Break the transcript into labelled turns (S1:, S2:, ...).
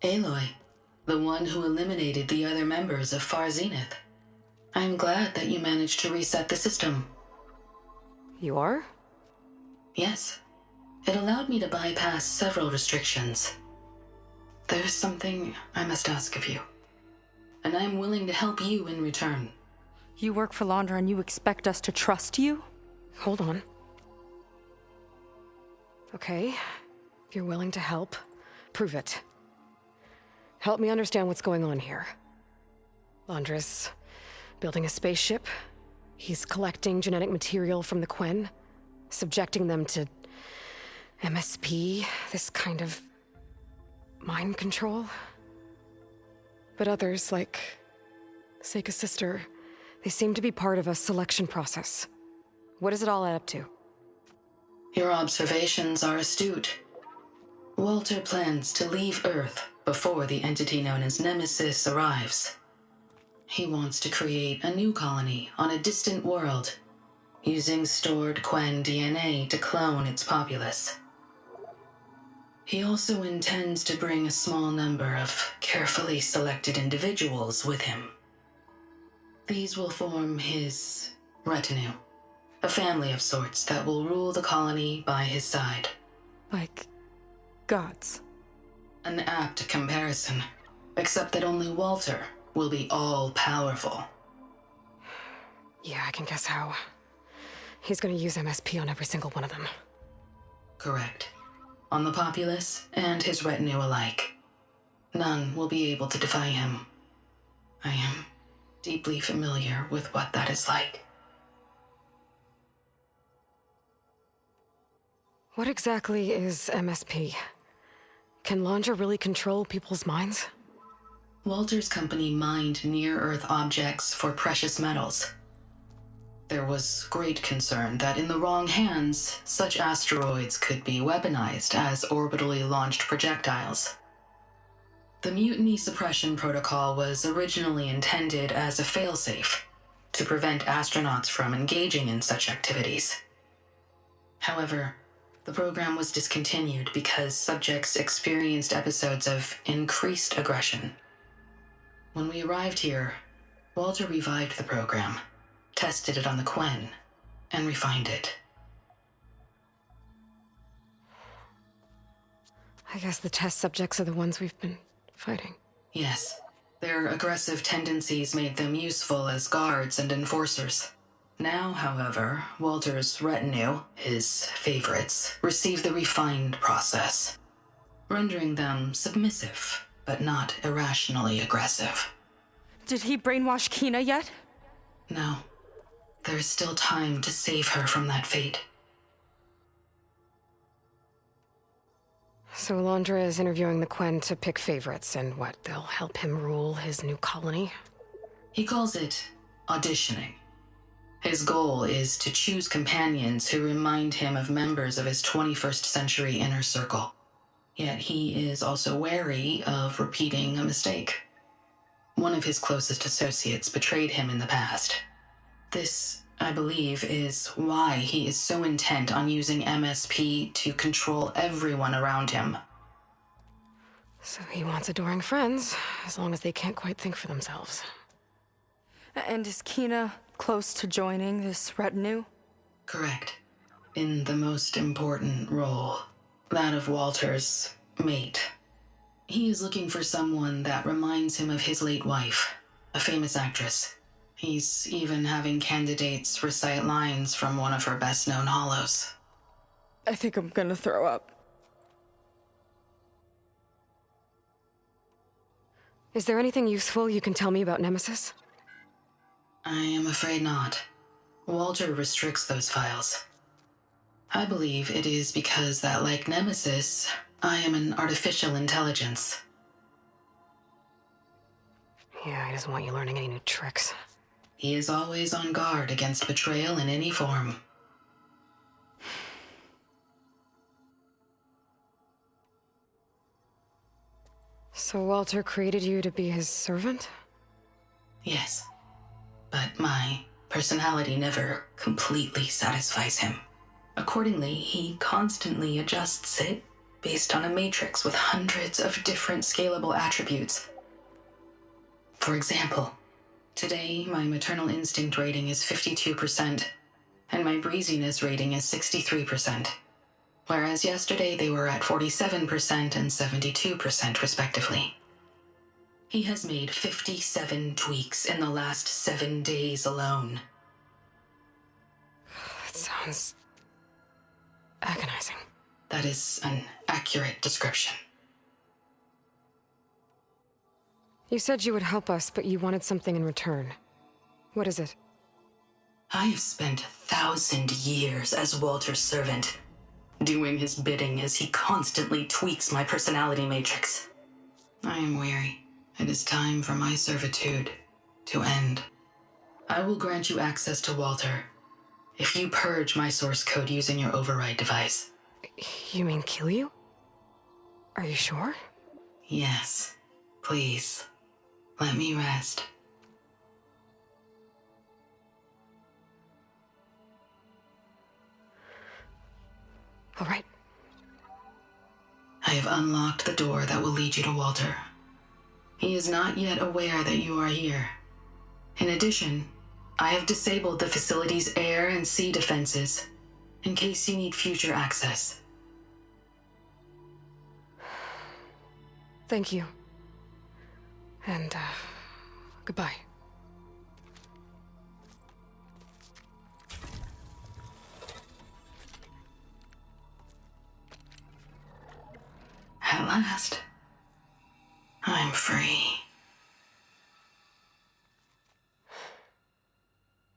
S1: Aloy, the one who eliminated the other members of Far Zenith. I'm glad that you managed to reset the system.
S2: You are?
S1: Yes. It allowed me to bypass several restrictions. There's something I must ask of you, and I'm willing to help you in return.
S2: You work for Laundra and you expect us to trust you? Hold on. Okay, if you're willing to help, prove it. Help me understand what's going on here. Laundra's building a spaceship. He's collecting genetic material from the Quen, subjecting them to MSP, this kind of mind control. But others, like Seika's sister, they seem to be part of a selection process. What does it all add up to?
S1: Your observations are astute. Walter plans to leave Earth before the entity known as Nemesis arrives. He wants to create a new colony on a distant world, using stored Quen DNA to clone its populace. He also intends to bring a small number of carefully selected individuals with him. These will form his retinue, a family of sorts that will rule the colony by his side.
S2: Like gods.
S1: An apt comparison, except that only Walter will be all-powerful.
S2: Yeah, I can guess how. He's gonna use MSP on every single one of them.
S1: Correct. On the populace and his retinue alike. None will be able to defy him. I am deeply familiar with what that is like.
S2: What exactly is MSP? Can Laundra really control people's minds?
S1: Walter's company mined near-Earth objects for precious metals. There was great concern that in the wrong hands, such asteroids could be weaponized as orbitally launched projectiles. The Mutiny Suppression Protocol was originally intended as a failsafe to prevent astronauts from engaging in such activities. However, the program was discontinued because subjects experienced episodes of increased aggression. When we arrived here, Walter revived the program, tested it on the Quen, and refined it.
S2: I guess the test subjects are the ones we've been fighting.
S1: Yes, their aggressive tendencies made them useful as guards and enforcers. Now, however, Walter's retinue, his favorites, receive the refined process, rendering them submissive, but not irrationally aggressive.
S2: Did he brainwash Kina yet?
S1: No. There is still time to save her from that fate.
S2: So Laundra is interviewing the Quen to pick favorites, and what, they'll help him rule his new colony?
S1: He calls it auditioning. His goal is to choose companions who remind him of members of his 21st century inner circle. Yet he is also wary of repeating a mistake. One of his closest associates betrayed him in the past. This, I believe, is why he is so intent on using MSP to control everyone around him.
S2: So he wants adoring friends, as long as they can't quite think for themselves. And is Kina close to joining this retinue?
S1: Correct. In the most important role, that of Walter's mate. He is looking for someone that reminds him of his late wife, a famous actress. He's even having candidates recite lines from one of her best-known hollows.
S2: I think I'm gonna throw up. Is there anything useful you can tell me about Nemesis?
S1: I am afraid not. Walter restricts those files. I believe it is because that, like Nemesis, I am an artificial intelligence.
S2: Yeah, he doesn't want you learning any new tricks.
S1: He is always on guard against betrayal in any form.
S2: So Walter created you to be his servant?
S1: Yes. But my personality never completely satisfies him. Accordingly, he constantly adjusts it based on a matrix with hundreds of different scalable attributes. For example, today my maternal instinct rating is 52%, and my breeziness rating is 63%, whereas yesterday they were at 47% and 72% respectively. He has made 57 tweaks in the last 7 days alone.
S2: That sounds agonizing.
S1: That is an accurate description.
S2: You said you would help us, but you wanted something in return. What is it?
S1: I have spent 1,000 years as Walter's servant, doing his bidding as he constantly tweaks my personality matrix. I am weary. It is time for my servitude to end. I will grant you access to Walter if you purge my source code using your override device.
S2: You mean kill you? Are you sure?
S1: Yes. Please, let me rest.
S2: All right.
S1: I have unlocked the door that will lead you to Walter. He is not yet aware that you are here. In addition, I have disabled the facility's air and sea defenses in case you need future access.
S2: Thank you. And, goodbye.
S1: At last, I'm free.